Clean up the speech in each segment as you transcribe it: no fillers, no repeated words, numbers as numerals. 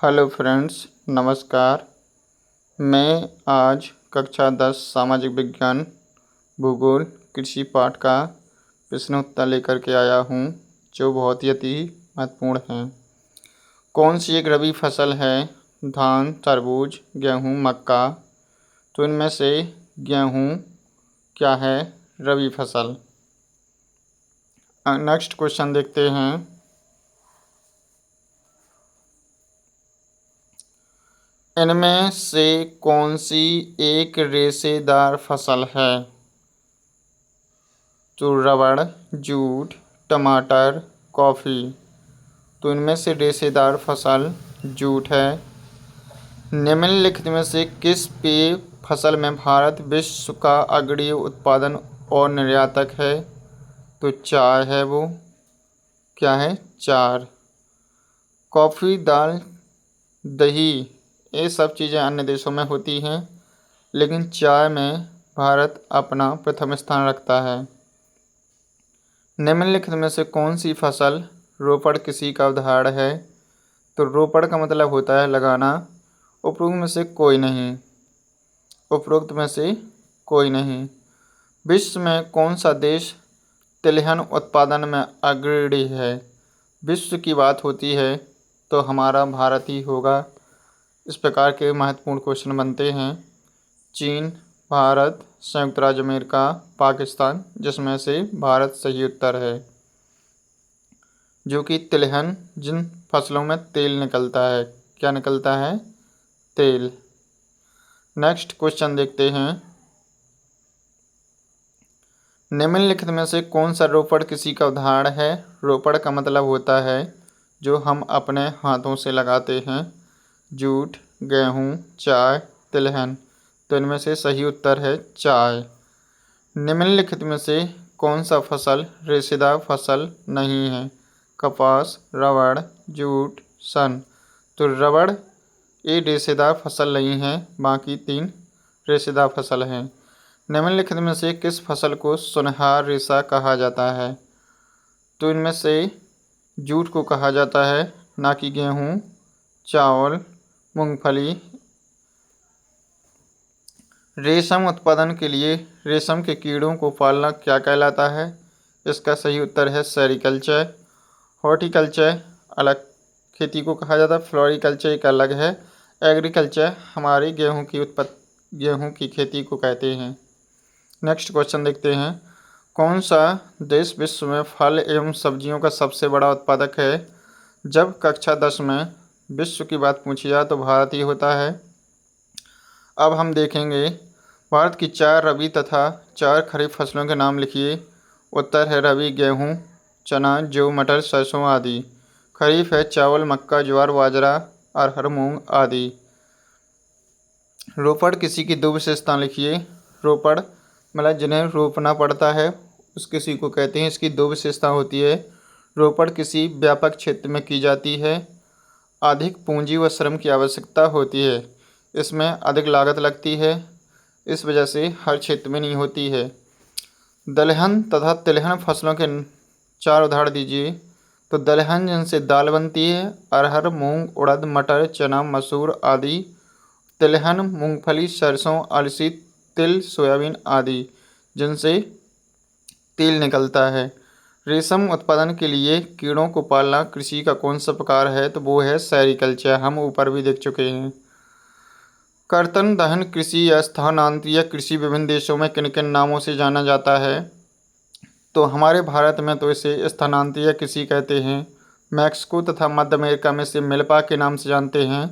Hello friends, नमस्कार। मैं आज कक्षा 10 सामाजिक विज्ञान भूगोल कृषि पाठ का प्रश्न उत्तर लेकर के आया हूँ, जो बहुत ही अति महत्वपूर्ण है। कौन सी एक रबी फसल है? धान, तरबूज, गेहूँ, मक्का। तो इनमें से गेहूँ क्या है? रबी फसल। नेक्स्ट क्वेश्चन देखते हैं। इनमें से कौन सी एक रेशेदार फसल है? तो रबड़, जूट, टमाटर, कॉफ़ी। तो इनमें से रेशेदार फसल जूट है। निम्नलिखित में से किस पेय फसल में भारत विश्व का अग्रणी उत्पादन और निर्यातक है? तो चाय है। वो क्या है? चाय। कॉफ़ी, दाल, दही, ये सब चीज़ें अन्य देशों में होती हैं, लेकिन चाय में भारत अपना प्रथम स्थान रखता है। निम्नलिखित में से कौन सी फसल रोपड़ कृषि का उदाहरण है? तो रोपड़ का मतलब होता है लगाना। उपरोक्त में से कोई नहीं। उपरोक्त में से कोई नहीं। विश्व में कौन सा देश तिलहन उत्पादन में अग्रणी है? विश्व की बात होती है तो हमारा भारत ही होगा। इस प्रकार के महत्वपूर्ण क्वेश्चन बनते हैं। चीन, भारत, संयुक्त राज्य अमेरिका, पाकिस्तान, जिसमें से भारत सही उत्तर है, जो कि तिलहन, जिन फसलों में तेल निकलता है। क्या निकलता है? तेल। नेक्स्ट क्वेश्चन देखते हैं। निम्नलिखित में से कौन सा रोपड़ कृषि का उदाहरण है? रोपड़ का मतलब होता है जो हम अपने हाथों से लगाते हैं। जूट, गेहूँ, चाय, तिलहन। तो इनमें से सही उत्तर है चाय। निम्नलिखित में से कौन सा फसल रेशेदार फसल नहीं है? कपास, रबड़, जूट, सन। तो रबड़ ये रेशेदार फसल नहीं है, बाकी तीन रेशेदार फसल हैं। निम्नलिखित में से किस फसल को सुनहरा रेशा कहा जाता है? तो इनमें से जूट को कहा जाता है, ना कि गेहूँ, चावल, मूंगफली। रेशम उत्पादन के लिए रेशम के कीड़ों को पालना क्या कहलाता है? इसका सही उत्तर है सेरीकल्चर। हॉर्टिकल्चर अलग खेती को कहा जाता है, फ्लोरिकल्चर एक अलग है। एग्रीकल्चर हमारी गेहूं की खेती को कहते हैं। नेक्स्ट क्वेश्चन देखते हैं। कौन सा देश विश्व में फल एवं सब्जियों का सबसे बड़ा उत्पादक है? जब कक्षा 10 में विश्व की बात पूछी जाए तो भारत ही होता है। अब हम देखेंगे भारत की 4 रबी तथा 4 खरीफ फसलों के नाम लिखिए। उत्तर है रबी गेहूँ, चना, जौ, मटर, सरसों आदि। खरीफ है चावल, मक्का, ज्वार, बाजरा, अरहर, मूंग आदि। रोपड़ कृषि की 2 विशेषता लिखिए। रोपड़ मतलब जिन्हें रोपना पड़ता है उस कृषि को कहते हैं। इसकी 2 विशेषता होती है। रोपड़ कृषि व्यापक क्षेत्र में की जाती है। अधिक पूंजी व श्रम की आवश्यकता होती है। इसमें अधिक लागत लगती है, इस वजह से हर क्षेत्र में नहीं होती है। दलहन तथा तिलहन फसलों के 4 उदाहरण दीजिए। तो दलहन जिनसे दाल बनती है, अरहर, मूंग, उड़द, मटर, चना, मसूर आदि। तिलहन मूंगफली, सरसों, अलसी, तिल, सोयाबीन आदि, जिनसे तेल निकलता है। रेशम उत्पादन के लिए कीड़ों को पालना कृषि का कौन सा प्रकार है? तो वो है सेरीकल्चर। हम ऊपर भी देख चुके हैं। कर्तन दहन कृषि या स्थानांतरित कृषि विभिन्न देशों में किन किन नामों से जाना जाता है? तो हमारे भारत में तो इसे स्थानांतरित कृषि कहते हैं। मैक्सिको तथा मध्य अमेरिका में इसे मिल्पा के नाम से जानते हैं।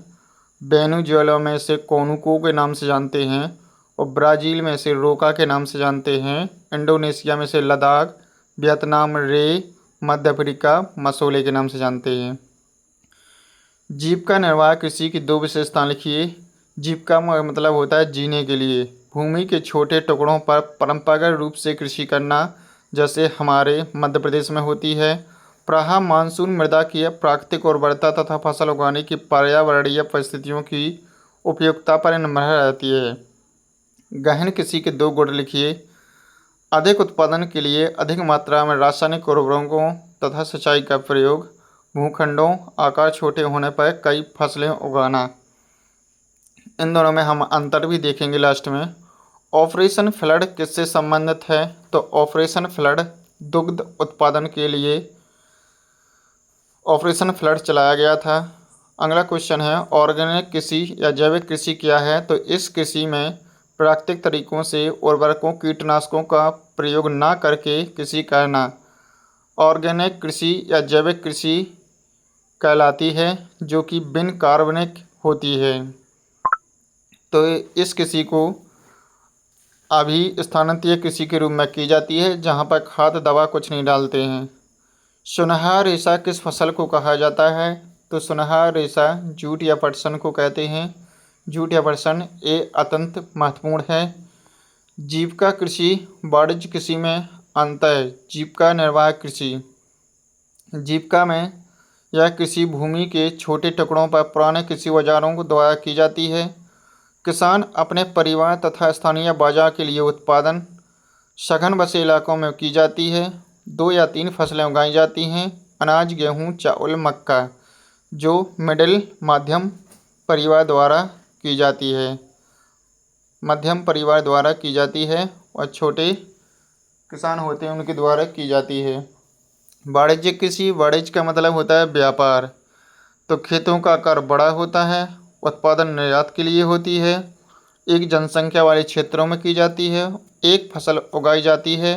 वेनेजुएला में इसे कोनुको के नाम से जानते हैं और ब्राज़ील में इसे रोका के नाम से जानते हैं। इंडोनेशिया में इसे लद्दाख, वियतनाम रे, मध्य अफ्रीका मसोले के नाम से जानते हैं। जीविका निर्वाह कृषि की 2 विशेषताएं लिखिए। जीविका मतलब होता है जीने के लिए। भूमि के छोटे टुकड़ों पर परंपरागत रूप से कृषि करना, जैसे हमारे मध्य प्रदेश में होती है। प्रायः मानसून मृदा की प्राकृतिक उर्वरता तथा फसल उगाने की पर्यावरणीय परिस्थितियों की उपयुक्तता पर निर्भर रहती है। गहन कृषि के 2 गुण लिखिए। अधिक उत्पादन के लिए अधिक मात्रा में रासायनिक उर्वरकों तथा सिंचाई का प्रयोग। भूखंडों आकार छोटे होने पर कई फसलें उगाना। इन दोनों में हम अंतर भी देखेंगे लास्ट में। ऑपरेशन फ्लड किससे संबंधित है? तो ऑपरेशन फ्लड दुग्ध उत्पादन के लिए ऑपरेशन फ्लड चलाया गया था। अगला क्वेश्चन है ऑर्गेनिक कृषि या जैविक कृषि क्या है? तो इस कृषि में प्राकृतिक तरीकों से उर्वरकों कीटनाशकों का प्रयोग न करके कृषि करना ऑर्गेनिक कृषि या जैविक कृषि कहलाती है, जो कि बिन कार्बनिक होती है। तो इस कृषि को अभी स्थानांतरित कृषि के रूप में की जाती है, जहाँ पर खाद दवा कुछ नहीं डालते हैं। सुनहरा रेशा किस फसल को कहा जाता है? तो सुनहरा रेशा जूट या पटसन को कहते हैं। जूट या पटसन ये अत्यंत महत्वपूर्ण है। जीविका कृषि वाणिज्य कृषि में अंतर। जीविका निर्वाह कृषि, जीविका में यह कृषि भूमि के छोटे टुकड़ों पर पुराने कृषि औजारों को द्वारा की जाती है। किसान अपने परिवार तथा स्थानीय बाजार के लिए उत्पादन सघन बसे इलाकों में की जाती है। 2 या 3 फसलें उगाई जाती हैं, अनाज, गेहूँ, चावल, मक्का, जो मिडिल मध्यम परिवार द्वारा की जाती है, मध्यम परिवार द्वारा की जाती है और छोटे किसान होते हैं उनके द्वारा की जाती है। वाणिज्यिक कृषि, वाणिज्य का मतलब होता है व्यापार। तो खेतों का आकार बड़ा होता है, उत्पादन निर्यात के लिए होती है, एक जनसंख्या वाले क्षेत्रों में की जाती है, एक फसल उगाई जाती है।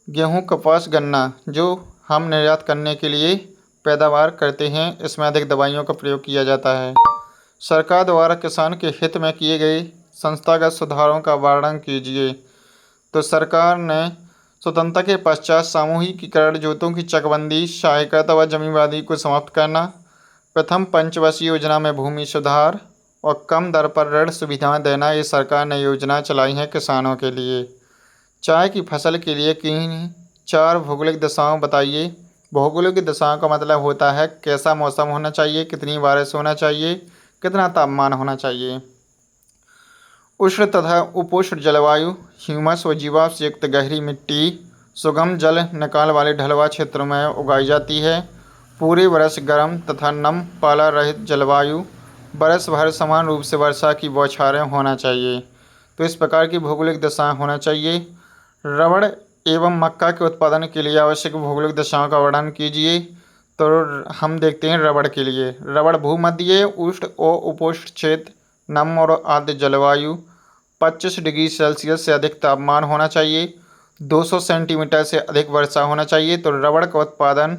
गेहूं, कपास, गन्ना जो हम निर्यात करने के लिए पैदावार करते हैं, इसमें अधिक दवाइयों का प्रयोग किया जाता है। सरकार द्वारा किसान के हित में किए गए संस्थागत सुधारों का वर्णन कीजिए। तो सरकार ने स्वतंत्रता के पश्चात सामूहिकीकरण, जोतों की चकबंदी, सहायता व जमींदारी को समाप्त करना, प्रथम पंचवर्षीय योजना में भूमि सुधार और कम दर पर ऋण सुविधाएं देना, ये सरकार ने योजना चलाई हैं किसानों के लिए। चाय की फसल के लिए किन 4 भौगोलिक दशाओं बताइए। भौगोलिक दशाओं का मतलब होता है कैसा मौसम होना चाहिए, कितनी बारिश होना चाहिए, कितना तापमान होना चाहिए। उष्ण तथा उपोष्ण जलवायु, ह्यूमस व जीवाश्म से युक्त गहरी मिट्टी, सुगम जल निकाल वाले ढलवा क्षेत्रों में उगाई जाती है। पूरे वर्ष गर्म तथा नम पाला रहित जलवायु, बरस भर समान रूप से वर्षा की बौछारें होना चाहिए। तो इस प्रकार की भौगोलिक दशाएं होना चाहिए। रबड़ एवं मक्का के उत्पादन के लिए आवश्यक भौगोलिक दशाओं का वर्णन कीजिए। तो हम देखते हैं रबड़ के लिए, रबड़ भूमध्य, उष्ण और उपोष्ण क्षेत्र, नम और आर्द्र जलवायु, 25 डिग्री सेल्सियस से अधिक तापमान होना चाहिए, 200 सेंटीमीटर से अधिक वर्षा होना चाहिए। तो रबड़ का उत्पादन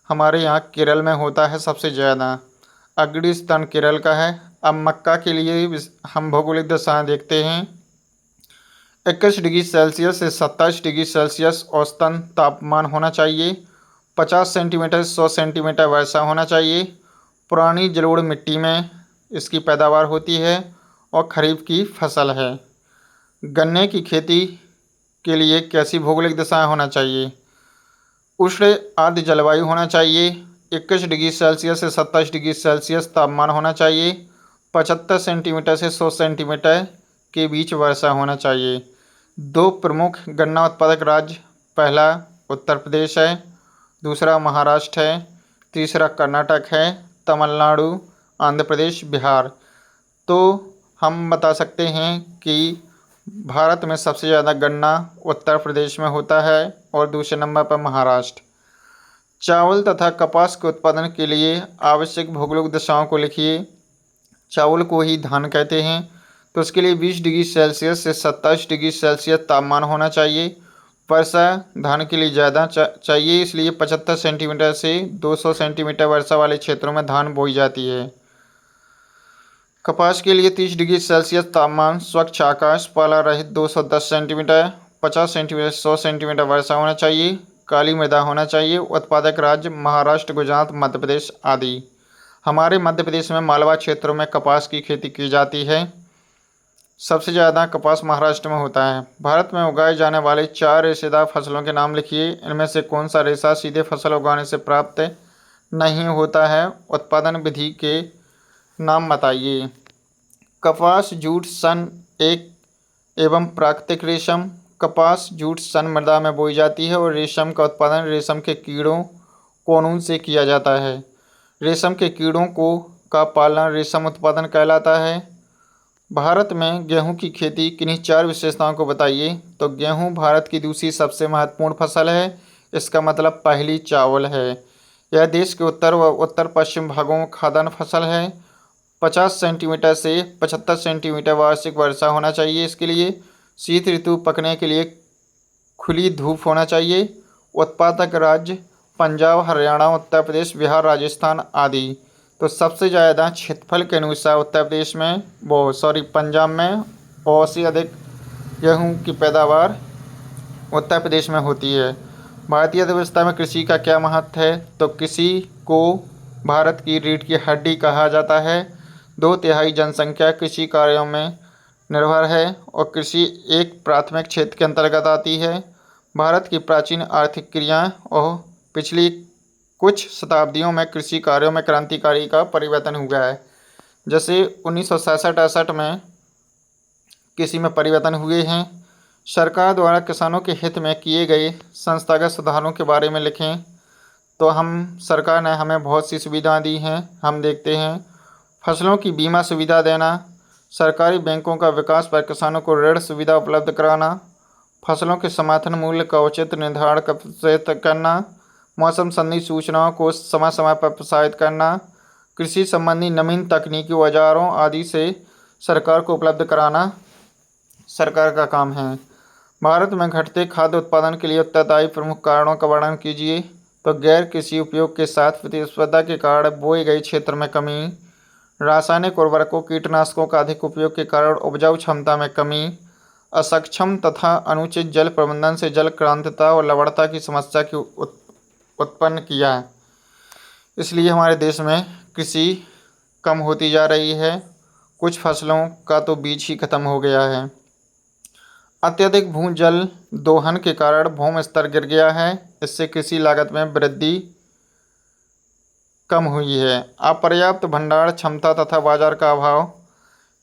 हमारे यहाँ केरल में होता है सबसे ज़्यादा, अग्रणी स्थान केरल का है। अब मक्का के लिए हम भौगोलिक दशाएं देखते हैं। 21 डिग्री सेल्सियस से 27 डिग्री सेल्सियस औसतन तापमान होना चाहिए, 50 सेंटीमीटर से 100 सेंटीमीटर वर्षा होना चाहिए। पुरानी जलोढ़ मिट्टी में इसकी पैदावार होती है और खरीफ की फसल है। गन्ने की खेती के लिए कैसी भौगोलिक दशाएं होना चाहिए? उष्ण आर्द्र जलवायु होना चाहिए, 21 डिग्री सेल्सियस से 27 डिग्री सेल्सियस तापमान होना चाहिए, 75 सेंटीमीटर से 100 सेंटीमीटर के बीच वर्षा होना चाहिए। 2 प्रमुख गन्ना उत्पादक राज्य, पहला उत्तर प्रदेश है, दूसरा महाराष्ट्र है, तीसरा कर्नाटक है, तमिलनाडु, आंध्र प्रदेश, बिहार। तो हम बता सकते हैं कि भारत में सबसे ज़्यादा गन्ना उत्तर प्रदेश में होता है और दूसरे नंबर पर महाराष्ट्र। चावल तथा कपास के उत्पादन के लिए आवश्यक भौगोलिक दशाओं को लिखिए। चावल को ही धान कहते हैं, तो उसके लिए 20 डिग्री सेल्सियस से 27 डिग्री सेल्सियस तापमान होना चाहिए। वर्षा धान के लिए ज़्यादा चाहिए, इसलिए 75 सेंटीमीटर से 200 सेंटीमीटर वर्षा वाले क्षेत्रों में धान बोई जाती है। कपास के लिए 30 डिग्री सेल्सियस तापमान, स्वच्छ आकाश, पाला रहित 210 सेंटीमीटर, 50 सेंटीमीटर 100 सेंटीमीटर वर्षा होना चाहिए, काली मृदा होना चाहिए। उत्पादक राज्य महाराष्ट्र, गुजरात, मध्य प्रदेश आदि। हमारे मध्य प्रदेश में मालवा क्षेत्रों में कपास की खेती की जाती है, सबसे ज़्यादा कपास महाराष्ट्र में होता है। भारत में उगाए जाने वाले 4 रेशेदार फसलों के नाम लिखिए। इनमें से कौन सा रेशा सीधे फसल उगाने से प्राप्त नहीं होता है? उत्पादन विधि के नाम बताइए। कपास, जूट, सन एक एवं प्राकृतिक रेशम। कपास, जूट, सन मृदा में बोई जाती है और रेशम का उत्पादन रेशम के कीड़ों कानून से किया जाता है। रेशम के कीड़ों का पालन रेशम उत्पादन कहलाता है। भारत में गेहूं की खेती किन्हीं 4 विशेषताओं को बताइए। तो गेहूं भारत की दूसरी सबसे महत्वपूर्ण फसल है। इसका मतलब पहली चावल है। यह देश के उत्तर व उत्तर पश्चिम भागों में खाद्यान्न फसल है। 50 सेंटीमीटर से 75 सेंटीमीटर वार्षिक वर्षा होना चाहिए। इसके लिए शीत ऋतु पकने के लिए खुली धूप होना चाहिए। उत्पादक राज्य पंजाब, हरियाणा, उत्तर प्रदेश, बिहार, राजस्थान आदि। तो सबसे ज़्यादा क्षेत्रफल के अनुसार पंजाब में और से अधिक गेहूं की पैदावार उत्तर प्रदेश में होती है। भारतीय अर्थव्यवस्था में कृषि का क्या महत्व है। तो कृषि को भारत की रीढ़ की हड्डी कहा जाता है। 2/3 जनसंख्या कृषि कार्यों में निर्भर है और कृषि एक प्राथमिक क्षेत्र के अंतर्गत आती है। भारत की प्राचीन आर्थिक क्रियाएं और पिछली कुछ शताब्दियों में कृषि कार्यों में क्रांतिकारी का परिवर्तन हुआ है। जैसे 1967-68 में कृषि में परिवर्तन हुए हैं। सरकार द्वारा किसानों के हित में किए गए संस्थागत सुधारों के बारे में लिखें। तो सरकार ने हमें बहुत सी सुविधाएं दी हैं। हम देखते हैं। फसलों की बीमा सुविधा देना, सरकारी बैंकों का विकास पर किसानों को ऋण सुविधा उपलब्ध कराना, फसलों के समर्थन मूल्य का उचित निर्धारण करना, मौसम संबंधी सूचनाओं को समय समय पर प्रसारित करना, कृषि संबंधी नवीन तकनीकी औजारों आदि से सरकार को उपलब्ध कराना सरकार का काम है। भारत में घटते खाद्य उत्पादन के लिए उत्तरदायी प्रमुख कारणों का वर्णन कीजिए। तो गैर कृषि उपयोग के साथ प्रतिस्पर्धा के कारण बोए गए क्षेत्र में कमी, रासायनिक उर्वरकों कीटनाशकों का अधिक उपयोग के कारण उपजाऊ क्षमता में कमी, असक्षम तथा अनुचित जल प्रबंधन से जल क्रांतिता और लवणता की समस्या की उत्पन्न किया। इसलिए हमारे देश में कृषि कम होती जा रही है। कुछ फसलों का तो बीज ही खत्म हो गया है। अत्यधिक भूजल दोहन के कारण भूमि स्तर गिर गया है। इससे कृषि लागत में वृद्धि कम हुई है। अपर्याप्त भंडारण क्षमता तथा बाजार का अभाव।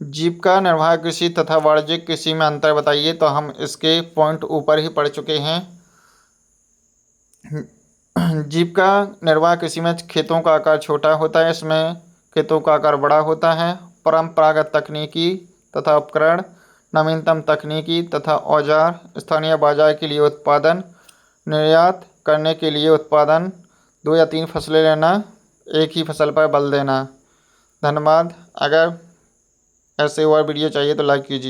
जीविका निर्वाह कृषि तथा वाणिज्यिक कृषि में अंतर बताइए। तो हम इसके पॉइंट ऊपर ही पढ़ चुके हैं। जीविका निर्वाह कृषि में खेतों का आकार छोटा होता है, इसमें खेतों का आकार बड़ा होता है। परंपरागत तकनीकी तथा उपकरण, नवीनतम तकनीकी तथा औजार, स्थानीय बाजार के लिए उत्पादन, निर्यात करने के लिए उत्पादन, 2 या 3 फसलें लेना, एक ही फसल पर बल देना। धन्यवाद। अगर ऐसे और वीडियो चाहिए तो लाइक कीजिए।